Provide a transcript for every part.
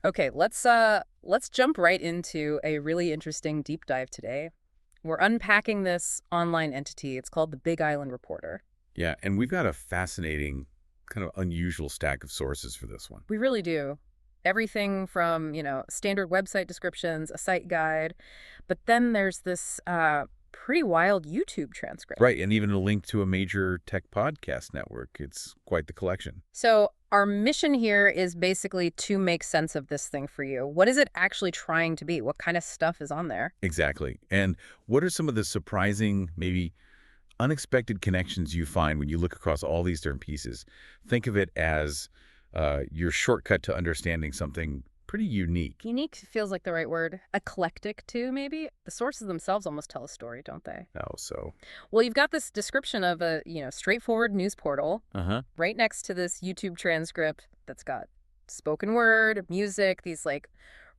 Okay, let's jump right into a really interesting deep dive today. We're unpacking this online entity. It's called the Big Island Reporter. Yeah, and we've got a fascinating, kind of unusual stack of sources for this one. We really do. Everything from, standard website descriptions, a site guide, but then there's this pretty wild YouTube transcript. Right, and even a link to a major tech podcast network. It's quite the collection. So our mission here is basically to make sense of this thing for you. What is it actually trying to be? What kind of stuff is on there? Exactly. And what are some of the surprising, maybe unexpected connections you find when you look across all these different pieces? Think of it as your shortcut to understanding something pretty unique. Unique feels like the right word. Eclectic, too, maybe? The sources themselves almost tell a story, don't they? Oh, so. Well, you've got this description of a, straightforward news portal Uh-huh. right next to this YouTube transcript that's got spoken word, music, these,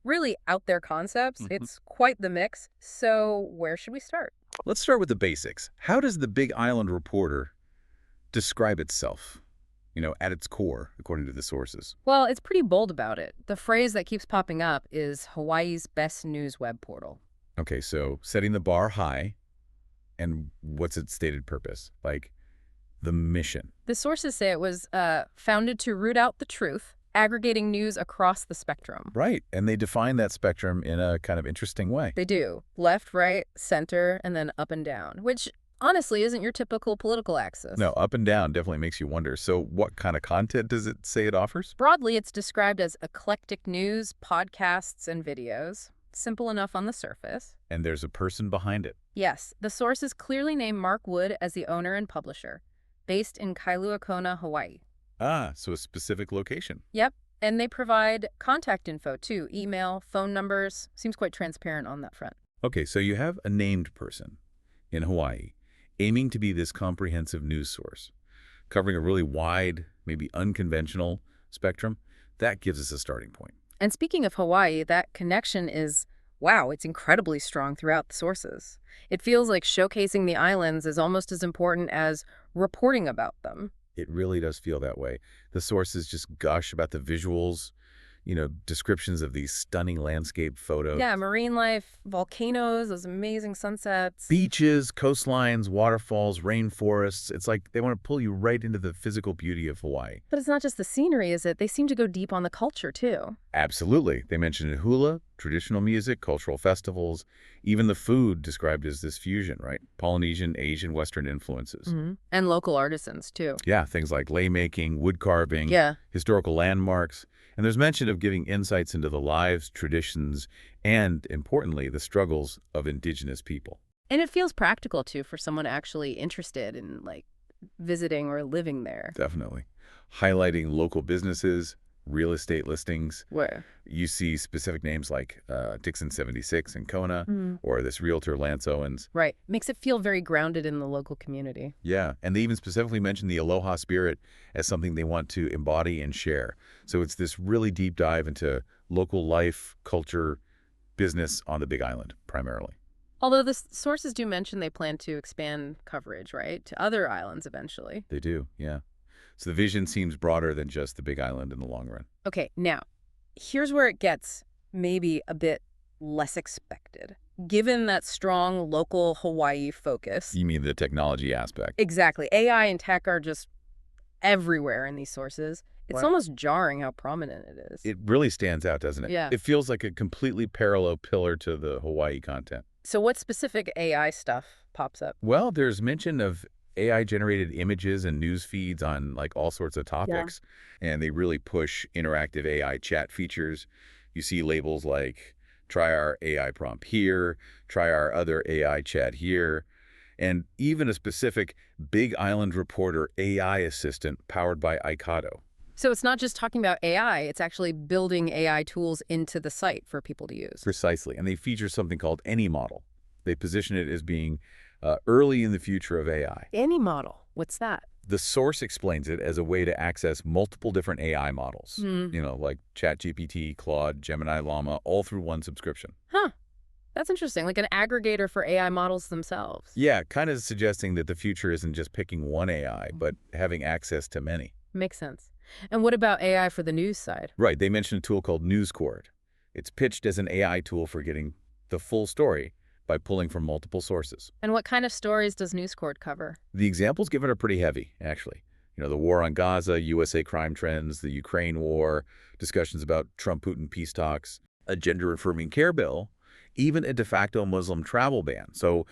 really out there concepts. Mhm. It's quite the mix. So where should we start? Let's start with the basics. How does the Big Island Reporter describe itself, at its core, according to the sources? Well, it's pretty bold about it. The phrase that keeps popping up is Hawaii's best news web portal. Okay, so setting the bar high, and what's its stated purpose? Like the mission. The sources say it was founded to root out the truth, aggregating news across the spectrum. Right, and they define that spectrum in a kind of interesting way. They do. Left, right, center, and then up and down, which honestly isn't your typical political axis. No, up and down definitely makes you wonder. So what kind of content does it say it offers? Broadly, it's described as eclectic news, podcasts, and videos. Simple enough on the surface. And there's a person behind it. Yes, the sources clearly name Mark Wood as the owner and publisher, based in Kailua, Kona, Hawaii. Ah, so a specific location. Yep, and they provide contact info too, email, phone numbers. Seems quite transparent on that front. Okay, so you have a named person in Hawaii aiming to be this comprehensive news source, covering a really wide, maybe unconventional spectrum. That gives us a starting point. And speaking of Hawaii, that connection is, wow, it's incredibly strong throughout the sources. It feels like showcasing the islands is almost as important as reporting about them. It really does feel that way. The sources just gush about the visuals, descriptions of these stunning landscape photos. Yeah, marine life, volcanoes, those amazing sunsets. Beaches, coastlines, waterfalls, rainforests. It's like they want to pull you right into the physical beauty of Hawaii. But it's not just the scenery, is it? They seem to go deep on the culture, too. Absolutely. They mentioned hula, traditional music, cultural festivals, even the food described as this fusion, right? Polynesian, Asian, Western influences. And local artisans, too. Yeah, things like lei making, wood carving, Yeah. historical landmarks. And there's mention of giving insights into the lives, traditions, and, importantly, the struggles of indigenous people. And it feels practical, too, for someone actually interested in, visiting or living there. Definitely. Highlighting local businesses, real estate listings. Where? You see specific names like Dixon 76 in Kona, or this realtor Lance Owens. Right. Makes it feel very grounded in the local community. Yeah, and they even specifically mention the aloha spirit as something they want to embody and share. So it's this really deep dive into local life, culture, business on the Big Island, primarily. Although the sources do mention they plan to expand coverage, right, to other islands eventually. They do, yeah. So the vision seems broader than just the Big Island in the long run. Okay, now, here's where it gets maybe a bit less expected. Given that strong local Hawaii focus. You mean the technology aspect? Exactly. AI and tech are just everywhere in these sources. It's Right. almost jarring how prominent it is. It really stands out, doesn't it? Yeah. It feels like a completely parallel pillar to the Hawaii content. So what specific AI stuff pops up? Well, there's mention of AI-generated images and news feeds on like all sorts of topics, and they really push interactive AI chat features. You see labels like try our AI prompt here, try our other AI chat here, and even a specific Big Island Reporter AI assistant powered by Icado. So it's not just talking about AI, it's actually building AI tools into the site for people to use. Precisely, and they feature something called Any Model. They position it as being early in the future of AI. Any model. What's that? The source explains it as a way to access multiple different AI models, like ChatGPT, Claude, Gemini, Llama, all through one subscription. Huh. That's interesting, like an aggregator for AI models themselves. Yeah, kind of suggesting that the future isn't just picking one AI, but having access to many. Makes sense. And what about AI for the news side? Right, they mentioned a tool called NewsCord. It's pitched as an AI tool for getting the full story by pulling from multiple sources. And what kind of stories does News Corp cover? The examples given are pretty heavy, actually. The war on Gaza, USA crime trends, the Ukraine war, discussions about Trump-Putin peace talks, a gender-affirming care bill, even a de facto Muslim travel ban. So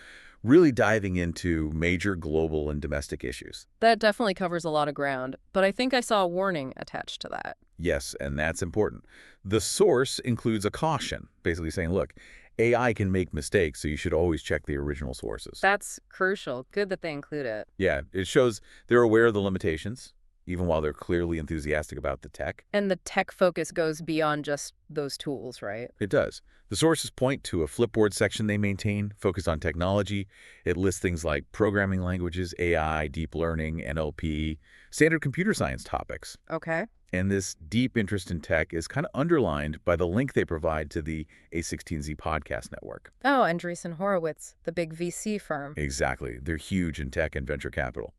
really diving into major global and domestic issues. That definitely covers a lot of ground, but I think I saw a warning attached to that. Yes, and that's important. The source includes a caution, basically saying, look, AI can make mistakes, so you should always check the original sources. That's crucial. Good that they include it. Yeah, it shows they're aware of the limitations, even while they're clearly enthusiastic about the tech. And the tech focus goes beyond just those tools, right? It does. The sources point to a Flipboard section they maintain, focused on technology. It lists things like programming languages, AI, deep learning, NLP, standard computer science topics. Okay. And this deep interest in tech is kind of underlined by the link they provide to the A16Z podcast network. Oh, Andreessen Horowitz, the big VC firm. Exactly. They're huge in tech and venture capital.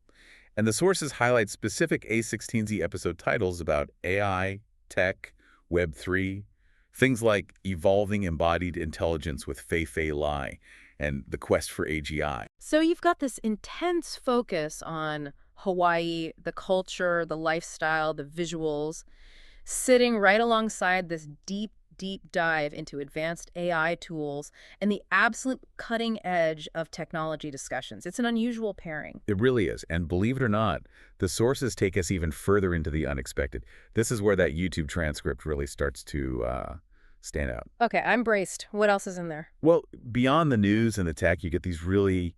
And the sources highlight specific A16Z episode titles about AI, tech, Web3, things like Evolving Embodied Intelligence with Fei Lai and The Quest for AGI. So you've got this intense focus on Hawaii, the culture, the lifestyle, the visuals, sitting right alongside this deep dive into advanced AI tools and the absolute cutting edge of technology discussions. It's an unusual pairing. It really is. And believe it or not, the sources take us even further into the unexpected. This is where that YouTube transcript really starts to stand out. Okay, I'm braced. What else is in there? Well, beyond the news and the tech, you get these really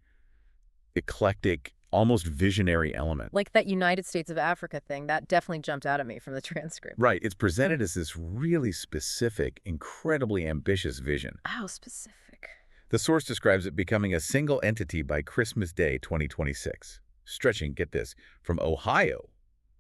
eclectic, almost visionary elements. Like that United States of Africa thing, that definitely jumped out at me from the transcript. Right. It's presented as this really specific, incredibly ambitious vision. How specific? The source describes it becoming a single entity by Christmas Day 2026, stretching, get this, from Ohio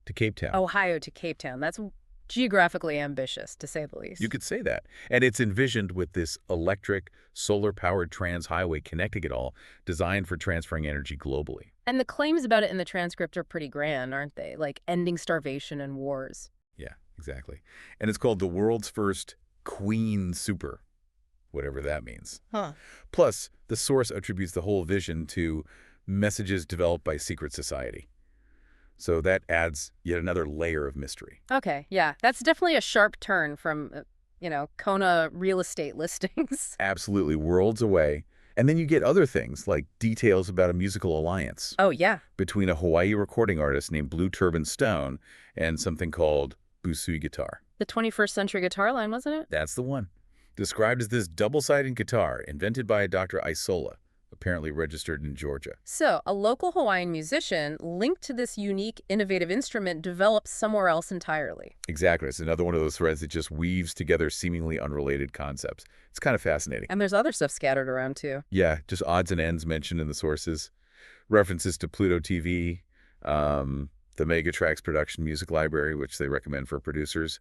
to Cape Town. Ohio to Cape Town. That's geographically ambitious, to say the least. You could say that. And it's envisioned with this electric, solar-powered trans-highway connecting it all, designed for transferring energy globally. And the claims about it in the transcript are pretty grand, aren't they? Like ending starvation and wars. Yeah, exactly. And it's called the world's first Queen Super, whatever that means. Huh. Plus, the source attributes the whole vision to messages developed by secret society. So that adds yet another layer of mystery. Okay, yeah. That's definitely a sharp turn from, Kona real estate listings. Absolutely, worlds away. And then you get other things, like details about a musical alliance Oh, yeah. between a Hawaii recording artist named Blue Turban Stone and something called Busui Guitar. The 21st century guitar line, wasn't it? That's the one. Described as this double-sided guitar invented by a Dr. Isola, apparently registered in Georgia. So, a local Hawaiian musician linked to this unique, innovative instrument developed somewhere else entirely. Exactly. It's another one of those threads that just weaves together seemingly unrelated concepts. It's kind of fascinating. And there's other stuff scattered around, too. Yeah, just odds and ends mentioned in the sources. References to Pluto TV, the Megatrax production music library, which they recommend for producers.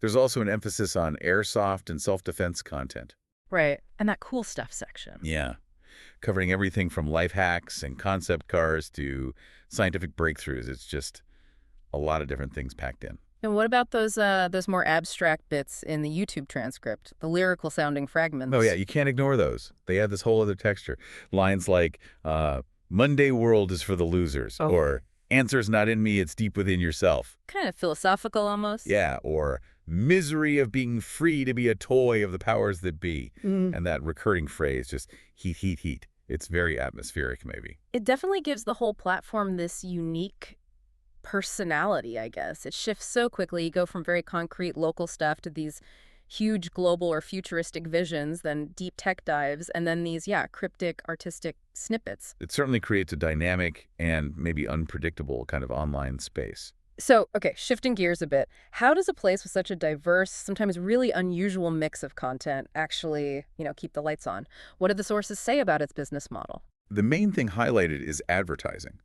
There's also an emphasis on airsoft and self-defense content. Right. And that cool stuff section. Yeah. Covering everything from life hacks and concept cars to scientific breakthroughs. It's just a lot of different things packed in. And what about those more abstract bits in the YouTube transcript, the lyrical sounding fragments? Oh, yeah, you can't ignore those. They add this whole other texture. Lines like, Monday world is for the losers, or answer's not in me, it's deep within yourself. Kind of philosophical almost. Yeah, or misery of being free to be a toy of the powers that be. And that recurring phrase, just heat, heat, heat. It's very atmospheric, maybe. It definitely gives the whole platform this unique personality, I guess. It shifts so quickly. You go from very concrete local stuff to these huge global or futuristic visions, then deep tech dives, and then these, cryptic artistic snippets. It certainly creates a dynamic and maybe unpredictable kind of online space. So, okay, shifting gears a bit, how does a place with such a diverse, sometimes really unusual mix of content actually, keep the lights on? What do the sources say about its business model? The main thing highlighted is advertising.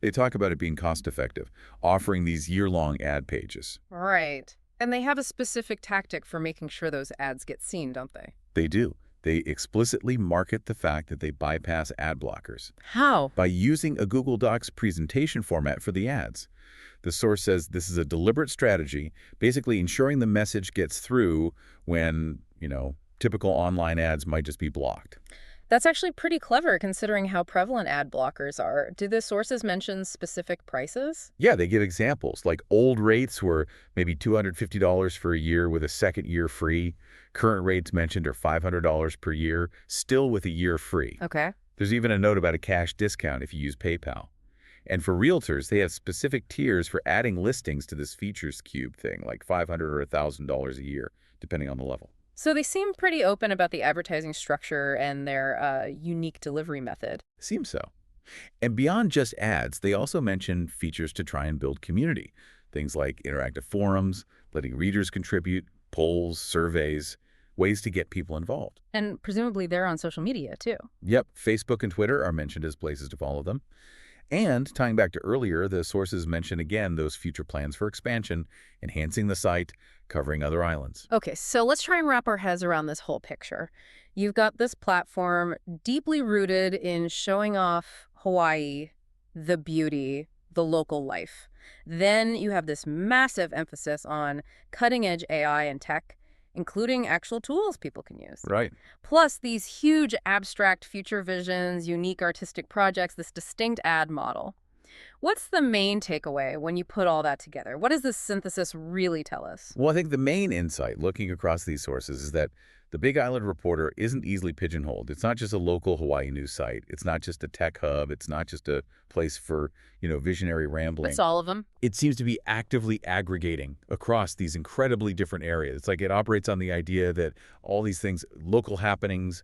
They talk about it being cost-effective, offering these year-long ad pages. Right. And they have a specific tactic for making sure those ads get seen, don't they? They do. They explicitly market the fact that they bypass ad blockers How? by using a Google Docs presentation format for the ads. The source says this is a deliberate strategy, basically ensuring the message gets through when, typical online ads might just be blocked. That's actually pretty clever considering how prevalent ad blockers are. Do the sources mention specific prices? Yeah, they give examples, like old rates were maybe $250 for a year with a second year free. Current rates mentioned are $500 per year, still with a year free. Okay. There's even a note about a cash discount if you use PayPal. And for realtors, they have specific tiers for adding listings to this features cube thing, like $500 or $1,000 a year, depending on the level. So they seem pretty open about the advertising structure and their unique delivery method. Seems so. And beyond just ads, they also mention features to try and build community. Things like interactive forums, letting readers contribute, polls, surveys, ways to get people involved. And presumably they're on social media, too. Yep, Facebook and Twitter are mentioned as places to follow them. And tying back to earlier, the sources mention again those future plans for expansion, enhancing the site, covering other islands. Okay, so let's try and wrap our heads around this whole picture. You've got this platform deeply rooted in showing off Hawaii, the beauty, the local life. Then you have this massive emphasis on cutting-edge AI and tech, including actual tools people can use. Right. Plus these huge abstract future visions, unique artistic projects, this distinct ad model. What's the main takeaway when you put all that together? What does this synthesis really tell us? Well, I think the main insight looking across these sources is that the Big Island Reporter isn't easily pigeonholed. It's not just a local Hawaii news site. It's not just a tech hub. It's not just a place for, visionary rambling. It's all of them. It seems to be actively aggregating across these incredibly different areas. It's like it operates on the idea that all these things, local happenings,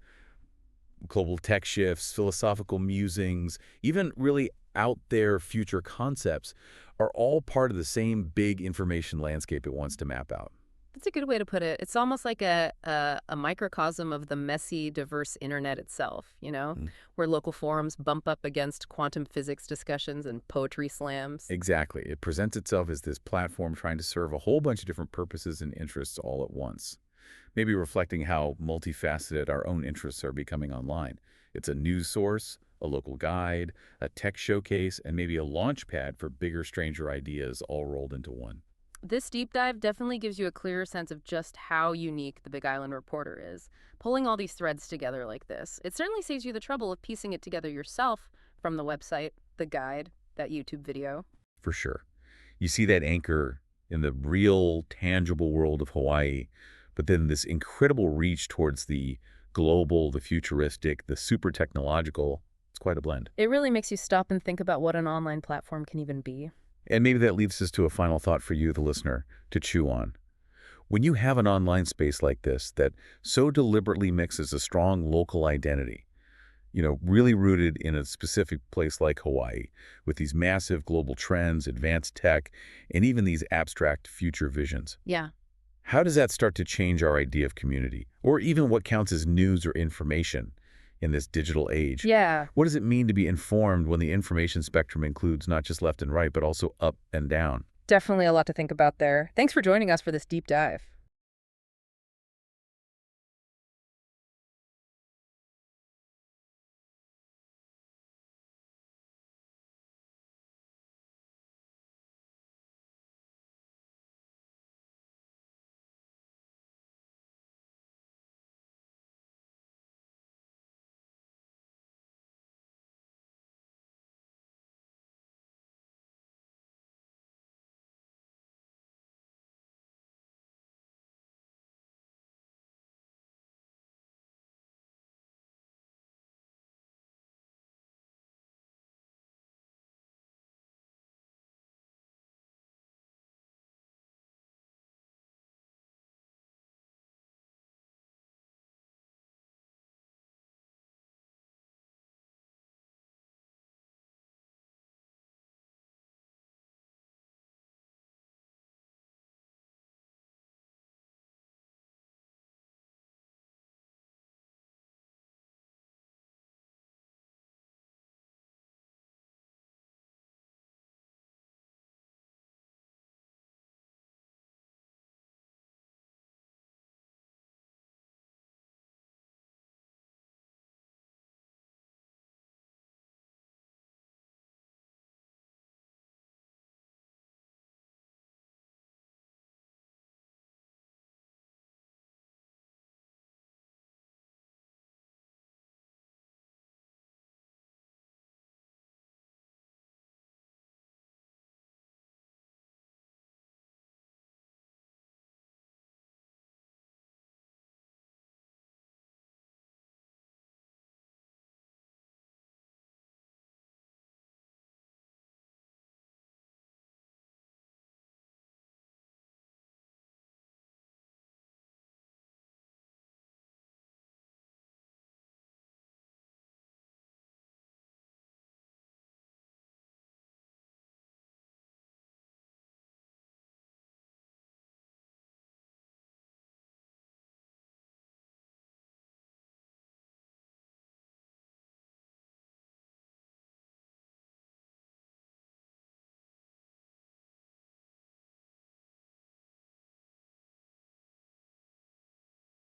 global tech shifts, philosophical musings, even really out there future concepts are all part of the same big information landscape it wants to map out. That's a good way to put it. It's almost like a microcosm of the messy, diverse internet itself, where local forums bump up against quantum physics discussions and poetry slams. Exactly. It presents itself as this platform trying to serve a whole bunch of different purposes and interests all at once. Maybe reflecting how multifaceted our own interests are becoming online. It's a news source, a local guide, a tech showcase, and maybe a launch pad for bigger, stranger ideas all rolled into one. This deep dive definitely gives you a clearer sense of just how unique the Big Island Reporter is. Pulling all these threads together like this, it certainly saves you the trouble of piecing it together yourself from the website, the guide, that YouTube video. For sure. You see that anchor in the real, tangible world of Hawaii, but then this incredible reach towards the global, the futuristic, the super technological. It's quite a blend. It really makes you stop and think about what an online platform can even be. And maybe that leads us to a final thought for you, the listener, to chew on. When you have an online space like this that so deliberately mixes a strong local identity, really rooted in a specific place like Hawaii, with these massive global trends, advanced tech, and even these abstract future visions. Yeah. How does that start to change our idea of community, or even what counts as news or information in this digital age? Yeah. What does it mean to be informed when the information spectrum includes not just left and right, but also up and down? Definitely a lot to think about there. Thanks for joining us for this deep dive.